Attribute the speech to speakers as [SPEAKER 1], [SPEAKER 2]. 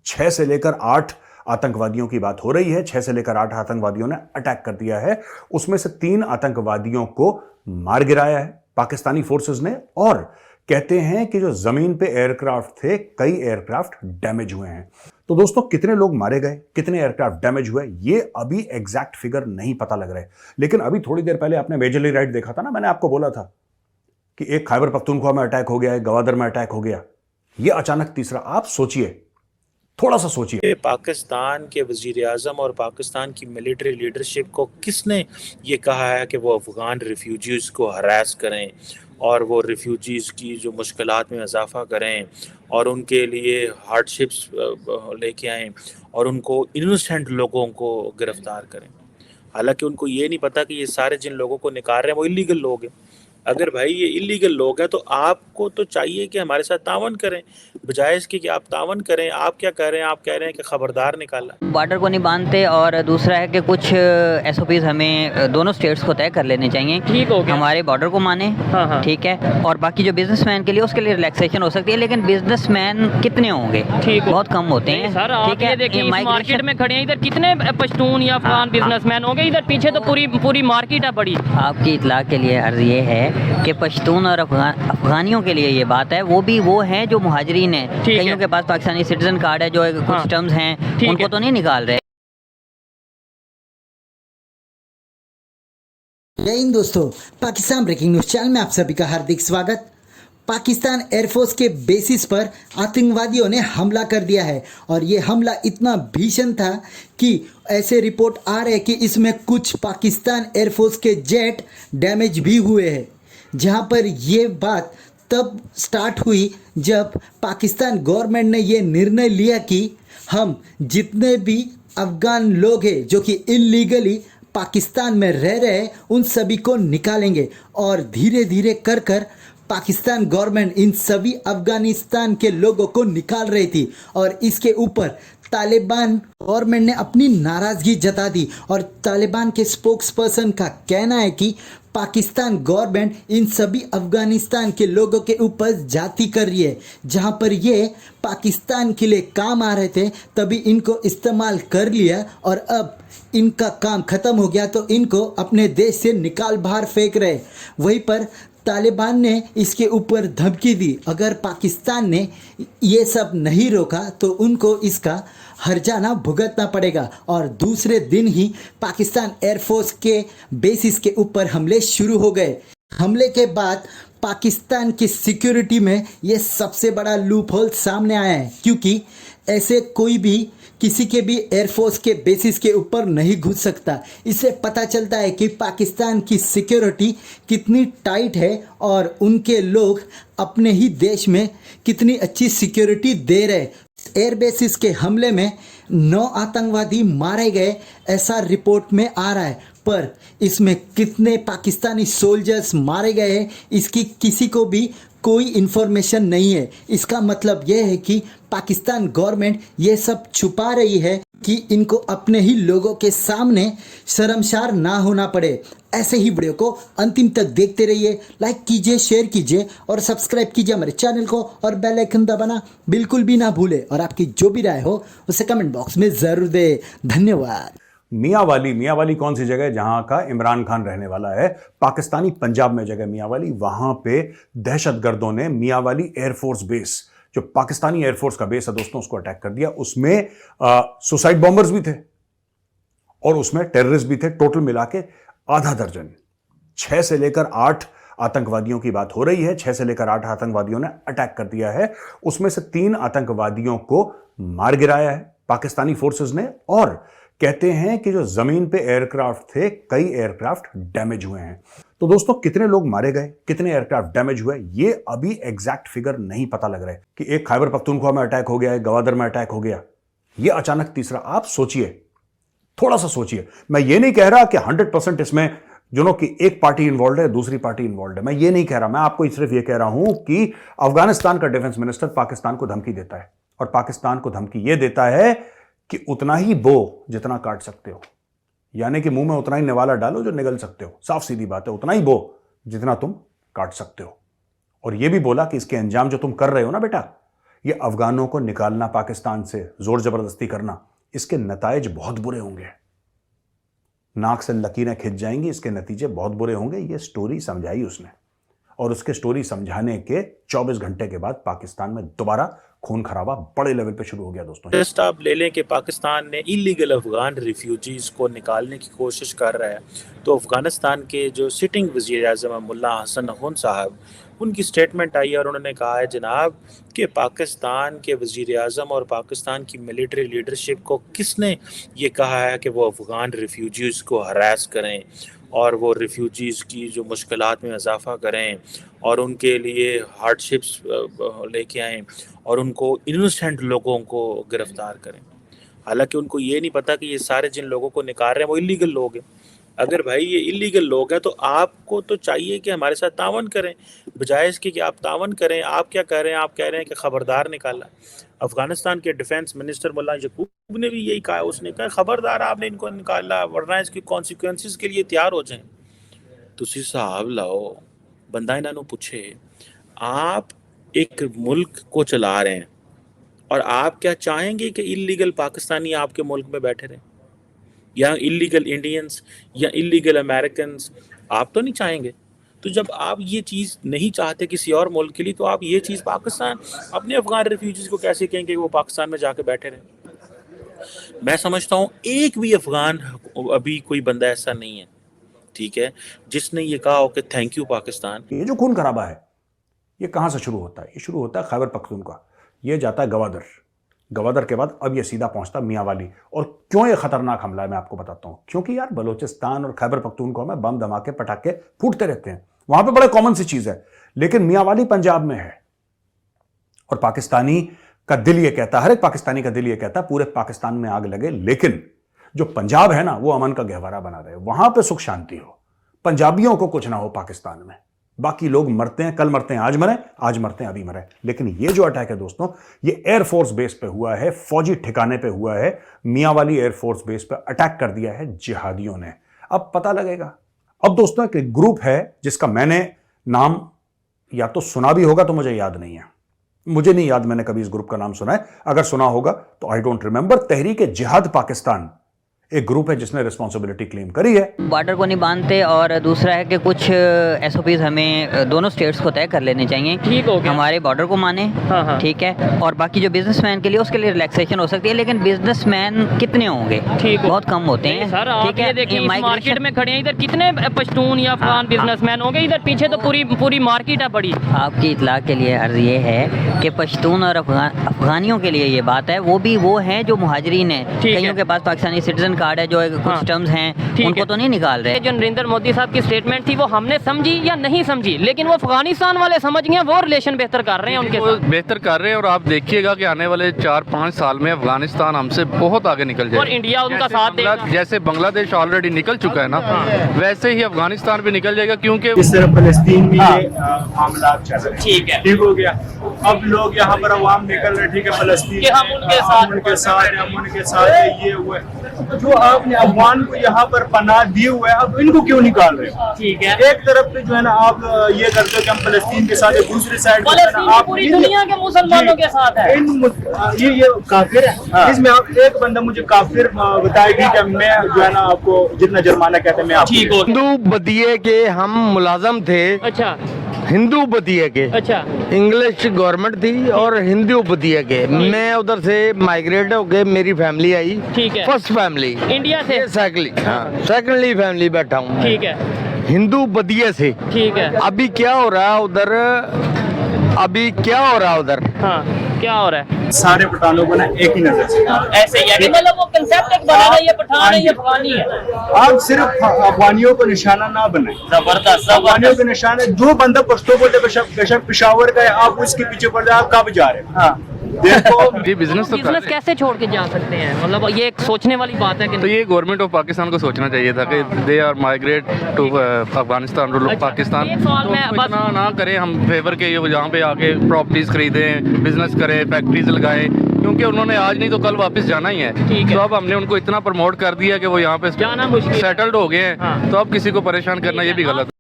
[SPEAKER 1] 6 से लेकर 8 आतंकवादियों की बात हो रही है। 6 से लेकर 8 आतंकवादियों ने अटैक कर दिया है। उसमें से 3 आतंकवादियों को मार गिराया है पाकिस्तानी फोर्सेस ने, और कहते हैं कि जो जमीन पे एयरक्राफ्ट थे, कई एयरक्राफ्ट डैमेज हुए हैं। तो दोस्तों, कितने लोग मारे गए, कितने एयरक्राफ्ट डैमेज हुए, ये अभी एग्जैक्ट फिगर नहीं पता लग रहा है। लेकिन अभी थोड़ी देर पहले आपने मेजरली राइट देखा था ना, मैंने आपको बोला था कि एक खैबर पख्तूनख्वा में अटैक हो गया, एक गवादर में अटैक हो गया, ये अचानक तीसरा। आप सोचिए, थोड़ा सा सोचिए।
[SPEAKER 2] पाकिस्तान के वज़ीर-ए-आज़म और पाकिस्तान की मिलिट्री लीडरशिप को किसने ये कहा है कि वो अफ़गान रिफ्यूजीज़ को हरास करें और वो रिफ्यूजीज़ की जो मुश्किलात में इजाफ़ा करें और उनके लिए हार्डशिप्स लेके आएँ और उनको इनोसेंट लोगों को गिरफ़्तार करें। हालांकि उनको ये नहीं पता कि ये सारे जिन लोगों को निकाल रहे हैं वो इलीगल लोग हैं। अगर भाई ये इलीगल लोग हैं तो आपको तो चाहिए कि हमारे साथ तावन करें, बजाय इसके कि आप तावन करें। आप क्या कह रहे हैं? आप कह रहे हैं कि खबरदार निकाला।
[SPEAKER 3] बॉर्डर को नहीं बांधते, और दूसरा है कि कुछ एसओपीज हमें दोनों स्टेट्स को तय कर लेने चाहिए।
[SPEAKER 4] ठीक हो गया।
[SPEAKER 3] हमारे बॉर्डर को माने,
[SPEAKER 4] हाँ।
[SPEAKER 3] ठीक है। और बाकी जो बिजनेसमैन के लिए, उसके लिए रिलैक्सेशन हो सकती है, लेकिन बिजनेसमैन कितने होंगे?
[SPEAKER 4] ठीक,
[SPEAKER 3] बहुत कम होते हैं।
[SPEAKER 4] सर आप ये देखिए, इस मार्केट में खड़े हैं, इधर कितने पश्तून या अफगान बिजनेसमैन होंगे? इधर पीछे तो पूरी मार्केट है बड़ी।
[SPEAKER 3] आपकी इतला के लिए अर्ज ये है कि पश्तून और अफगानियों के लिए ये बात है, वो हैं जो मुहाजिरीन हैं। कईयों के पास पाकिस्तानी सिटीजन कार्ड है, जो कुछ टर्म्स हैं उनको तो नहीं निकाल रहे।
[SPEAKER 5] जय हिंद दोस्तों, पाकिस्तान ब्रेकिंग न्यूज चैनल में आप सभी का हार्दिक स्वागत। पाकिस्तान एयरफोर्स के बेसिस पर आतंकवादियों ने हमला कर दिया है, और ये हमला इतना भीषण था कि ऐसे रिपोर्ट आ रहे हैं कि इसमें कुछ पाकिस्तान एयरफोर्स के जेट डैमेज भी हुए हैं। जहां पर ये बात तब स्टार्ट हुई जब पाकिस्तान गवर्नमेंट ने ये निर्णय लिया कि हम जितने भी अफगान लोग हैं जो कि इलीगली पाकिस्तान में रह रहे हैं, उन सभी को निकालेंगे। और धीरे धीरे कर कर पाकिस्तान गवर्नमेंट इन सभी अफगानिस्तान के लोगों को निकाल रही थी, और इसके ऊपर तालिबान गवर्नमेंट ने अपनी नाराज़गी जता दी। और तालिबान के स्पोक्स पर्सन का कहना है कि पाकिस्तान गवर्नमेंट इन सभी अफगानिस्तान के लोगों के ऊपर जाती कर रही है। जहां पर ये पाकिस्तान के लिए काम आ रहे थे, तभी इनको इस्तेमाल कर लिया, और अब इनका काम ख़त्म हो गया तो इनको अपने देश से निकाल बाहर फेंक रहे। वहीं पर तालिबान ने इसके ऊपर धमकी दी, अगर पाकिस्तान ने ये सब नहीं रोका तो उनको इसका हर्जाना भुगतना पड़ेगा। और दूसरे दिन ही पाकिस्तान एयरफोर्स के बेसिस के ऊपर हमले शुरू हो गए। हमले के बाद पाकिस्तान की सिक्योरिटी में ये सबसे बड़ा लूप होल सामने आया है, क्योंकि ऐसे कोई भी किसी के भी एयरफोर्स के बेसिस के ऊपर नहीं घुस सकता। इससे पता चलता है कि पाकिस्तान की सिक्योरिटी कितनी टाइट है और उनके लोग अपने ही देश में कितनी अच्छी सिक्योरिटी दे रहे। एयर बेसिस के हमले में 9 आतंकवादी मारे गए, ऐसा रिपोर्ट में आ रहा है, पर इसमें कितने पाकिस्तानी सोल्जर्स मारे गए हैं इसकी किसी को भी कोई इन्फॉर्मेशन नहीं है। इसका मतलब यह है कि पाकिस्तान गवर्नमेंट ये सब छुपा रही है कि इनको अपने ही लोगों के सामने शर्मसार ना होना पड़े। ऐसे ही वीडियो को अंतिम तक देखते रहिए, लाइक कीजिए, शेयर कीजिए और सब्सक्राइब कीजिए हमारे चैनल को, और बेल आइकन दबाना बिल्कुल भी ना भूले। और आपकी जो भी राय हो उसे कमेंट बॉक्स में जरूर दे। धन्यवाद।
[SPEAKER 1] मियांवाली कौन सी जगह है जहां का इमरान खान रहने वाला है? पाकिस्तानी पंजाब में जगह मियांवाली। वहां पे दहशतगर्दों ने मियांवाली एयरफोर्स बेस, जो पाकिस्तानी एयरफोर्स का बेस है दोस्तों, उसको अटैक कर दिया। उसमें सुसाइड बॉम्बर्स भी थे और उसमें टेररिस्ट भी थे। टोटल मिला के आधा दर्जन, 6 से लेकर 8 आतंकवादियों की बात हो रही है। 6 से लेकर 8 आतंकवादियों ने अटैक कर दिया है। उसमें से 3 आतंकवादियों को मार गिराया है पाकिस्तानी फोर्सेस ने, और कहते हैं कि जो जमीन पे एयरक्राफ्ट थे, कई एयरक्राफ्ट डैमेज हुए हैं। तो दोस्तों, कितने लोग मारे गए, कितने एयरक्राफ्ट डैमेज हुए, ये अभी एग्जैक्ट फिगर नहीं पता लग रहा है। कि एक खैबर पख्तूनख्वा में अटैक हो गया, एक गवादर में अटैक हो गया, ये अचानक तीसरा। आप सोचिए, थोड़ा सा सोचिए। मैं ये नहीं कह रहा कि 100% इसमें कि एक पार्टी इन्वॉल्व है, दूसरी पार्टी इन्वॉल्व है, मैं ये नहीं कह रहा। मैं आपको सिर्फ ये कह रहा हूं कि अफगानिस्तान का डिफेंस मिनिस्टर पाकिस्तान को धमकी देता है, और पाकिस्तान को धमकी ये देता है कि उतना ही बो जितना काट सकते हो, यानी कि मुंह में उतना ही निवाला डालो जो निगल सकते हो। साफ सीधी बात है, उतना ही बो जितना तुम काट सकते हो। और यह भी बोला कि इसके अंजाम जो तुम कर रहे हो ना बेटा, ये अफगानों को निकालना पाकिस्तान से, जोर जबरदस्ती करना, इसके नताइज बहुत बुरे होंगे। नाक से लकीरें खिंच जाएंगी, इसके नतीजे बहुत बुरे होंगे। ये स्टोरी समझाई उसने, और उसके स्टोरी समझाने के 24 घंटे के बाद पाकिस्तान में दोबारा खून खराबा बड़े लेवल पे शुरू हो गया दोस्तों।
[SPEAKER 2] टेस्ट आप ले लें कि पाकिस्तान ने इलीगल अफगान रिफ्यूजीज़ को निकालने की कोशिश कर रहा है, तो अफ़गानिस्तान के जो सिटिंग वज़ीर आज़म है मुल्ला हसन नखुन साहब, उनकी स्टेटमेंट आई है और उन्होंने कहा है जनाब कि पाकिस्तान के वज़ीर आज़म और पाकिस्तान की मिलिट्री लीडरशिप को किसने ये कहा है कि वो अफ़गान रिफ्यूजीज़ को हरास करें और वो रिफ्यूजीज़ की जो मुश्किलात में इजाफ़ा करें और उनके लिए हार्डशिप्स लेके आएँ और उनको इनोसेंट लोगों को गिरफ़्तार करें। हालांकि उनको ये नहीं पता कि ये सारे जिन लोगों को निकाल रहे हैं वो इलीगल लोग हैं। अगर भाई ये इलीगल लोग हैं तो आपको तो चाहिए कि हमारे साथ तावन करें, बजाय इसके कि आप तावन करें। आप क्या कह रहे हैं? आप कह रहे हैं कि ख़बरदार निकाला। अफ़गानिस्तान के डिफेंस मिनिस्टर मुल्ला यकूब ने भी यही कहा, उसने कहा ख़बरदार आपने इनको निकाला वरना इसके कॉन्सिक्वेंसेस के लिए तैयार हो जाएं। तुसी हिसाब लाओ, बंदा इन्हों पूछे, आप एक मुल्क को चला रहे हैं और आप क्या चाहेंगे कि इलीगल पाकिस्तानी आपके मुल्क में बैठे रहें, या इलीगल इंडियंस या इलीगल अमेरिकन्स? आप तो नहीं चाहेंगे। तो जब आप ये चीज़ नहीं चाहते किसी और मुल्क के लिए, तो आप ये चीज़ पाकिस्तान अपने अफगान रिफ्यूजीज़ को कैसे कहेंगे कि वो पाकिस्तान में जाके बैठे रहें? मैं समझता हूँ एक भी अफगान अभी कोई बंदा ऐसा नहीं है, ठीक है, जिसने ये कहा हो कि थैंक यू पाकिस्तान।
[SPEAKER 1] ये जो खून खराबा है ये कहाँ से शुरू होता है? ये शुरू होता है खैबर पख्तूनख्वा, ये जाता है गवादर, गवादर के बाद अब ये सीधा पहुंचता मियांवाली। और क्यों ये खतरनाक हमला है मैं आपको बताता हूं। क्योंकि यार बलोचिस्तान और खैबर पख्तूनख्वा में बम धमाके पटाखे फूटते रहते हैं, वहां पे बड़े कॉमन सी चीज है, लेकिन मियांवाली पंजाब में है। और पाकिस्तानी का दिल ये कहता, हर एक पाकिस्तानी का दिल ये कहता पूरे पाकिस्तान में आग लगे, लेकिन जो पंजाब है ना वो अमन का गहवारा बना रहे, वहां पे सुख शांति हो, पंजाबियों को कुछ ना हो पाकिस्तान में। बाकी लोग मरते हैं, कल मरते हैं, आज मरे, आज मरते हैं, अभी मरे। लेकिन ये जो अटैक है दोस्तों, ये एयरफोर्स बेस पे हुआ है, फौजी ठिकाने पे हुआ है। मियांवाली एयरफोर्स बेस पे अटैक कर दिया है जिहादियों ने। अब पता लगेगा। अब दोस्तों एक ग्रुप है जिसका मैंने नाम या तो सुना भी होगा तो मुझे याद नहीं है, मुझे नहीं याद मैंने कभी इस ग्रुप का नाम सुना है। अगर सुना होगा तो आई डोंट रिमेंबर। तहरीक जिहाद पाकिस्तान एक ग्रुप है जिसने रिस्पॉन्सिबिलिटी क्लेम करी है।
[SPEAKER 3] बॉर्डर को नहीं बांधते, और दूसरा है कि कुछ एसओपीज हमें दोनों स्टेट्स को तय कर लेने चाहिए।
[SPEAKER 4] ठीक हो गया,
[SPEAKER 3] हमारे बॉर्डर को माने,
[SPEAKER 4] हाँ।
[SPEAKER 3] ठीक है। और बाकी जो बिजनेसमैन के लिए उसके लिए रिलैक्सेशन हो सकती है, लेकिन बिजनेसमैन कितने होंगे?
[SPEAKER 4] ठीक,
[SPEAKER 3] बहुत कम होते हैं
[SPEAKER 4] सर। आप ये देखिए इस मार्केट में खड़े हैं, इधर कितने पश्तून या अफगान बिजनेसमैन होंगे? इधर पीछे तो पूरी मार्केट है बड़ी।
[SPEAKER 3] आपकी इतला के लिए अर्ज ये है कि पश्तून और अफगानियों के लिए ये बात है, वो भी वो हैं जो मुहाजिरीन हैं, कईयों के पास पाकिस्तानी सिटीजन कार्ड है, जो कुछ टर्म्स हैं उनको तो नहीं निकाल रहे।
[SPEAKER 4] जो नरेंद्र मोदी साहब की स्टेटमेंट थी वो हमने समझी या नहीं समझी, लेकिन वो अफगानिस्तान वाले समझ गए, वो रिलेशन बेहतर कर रहे हैं उनके साथ,
[SPEAKER 6] बेहतर कर रहे हैं। और आप देखिएगा कि आने वाले 4-5 साल में अफगानिस्तान हमसे बहुत आगे निकल जाएगा,
[SPEAKER 4] और इंडिया उनका साथ देगा।
[SPEAKER 6] जैसे बांग्लादेश ऑलरेडी निकल चुका है ना, वैसे ही अफगानिस्तान भी निकल जाएगा, क्योंकि
[SPEAKER 7] इस तरह फलस्तीन में मामला चल रहे हैं।
[SPEAKER 4] ठीक है,
[SPEAKER 7] ठीक हो गया। अब लोग यहाँ पर अवाम निकल रहे, ठीक है, फलस्तीन
[SPEAKER 4] कि हम उनके
[SPEAKER 7] साथ ये हुए, जो आपने अफगान को यहाँ पर पनाह दिए हुए हैं, अब इनको क्यों निकाल रहे हो?
[SPEAKER 4] ठीक है।
[SPEAKER 7] एक तरफ पे जो है ना आप ये करते हो कि हम फलस्तीन के साथ है, दूसरी साइड
[SPEAKER 4] आप पूरी दुनिया के मुसलमानों के साथ है।
[SPEAKER 7] ये काफिर है। इसमें आप एक बंदा मुझे काफिर बताएगी कि मैं जो है ना आपको जितना जुर्माना कहते हैं मैं आपको।
[SPEAKER 4] ठीक हो।
[SPEAKER 8] हिंदू बदिए के हम मुलाजम थे।
[SPEAKER 4] अच्छा,
[SPEAKER 8] हिंदू बदिए के।
[SPEAKER 4] अच्छा।
[SPEAKER 8] इंग्लिश गवर्नमेंट थी और हिंदू बदिए के। मैं उधर से माइग्रेट हो गए, मेरी फैमिली आई।
[SPEAKER 4] ठीक है।
[SPEAKER 8] फर्स्ट फैमिली
[SPEAKER 4] इंडिया से।
[SPEAKER 8] सेकंडली फैमिली बैठा हूँ।
[SPEAKER 4] ठीक है।
[SPEAKER 8] हिंदू बदिए से।
[SPEAKER 4] ठीक है।
[SPEAKER 8] अभी क्या हो रहा है उधर?
[SPEAKER 4] हाँ, क्या हो रहा है?
[SPEAKER 7] सारे पठानों को ना एक ही नजर से
[SPEAKER 4] ऐसे ही है कि मतलब वो कंसेप्ट एक बना रहा है, ये पठान है, ये अफगानी है।
[SPEAKER 7] आप सिर्फ अफगानियों को निशाना ना बनाएं।
[SPEAKER 4] जबरदस्त।
[SPEAKER 7] अफगानियों के निशाने, जो बंदा पश्तो बोलते बेशक पिशावर का है, आप उसके पीछे पड़ जाए, आप कब जा रहे हैं? हाँ, देखो
[SPEAKER 6] जी बिजनेस तो
[SPEAKER 4] बिजनेस कैसे छोड़ के जा सकते हैं? मतलब ये एक सोचने वाली बात है कि
[SPEAKER 6] तो ये गवर्नमेंट ऑफ पाकिस्तान को सोचना चाहिए था कि they are migrate to Afghanistan, Pakistan.
[SPEAKER 4] एक सवाल
[SPEAKER 6] तो
[SPEAKER 4] मैं
[SPEAKER 6] हमको
[SPEAKER 4] बस-
[SPEAKER 6] इतना ना करें हम फेवर के, यहाँ पे आके प्रॉपर्टीज खरीदें, बिजनेस करें, फैक्ट्रीज लगाएं, क्योंकि उन्होंने आज नहीं तो कल वापस जाना ही है।
[SPEAKER 4] ठीक है।
[SPEAKER 6] तो अब हमने उनको इतना प्रमोट कर दिया कि वो यहाँ पे
[SPEAKER 4] जाना मुश्किल।
[SPEAKER 6] सेटल्ड हो गए हैं।
[SPEAKER 4] हाँ।
[SPEAKER 6] तो अब किसी को परेशान करना ये भी गलत है।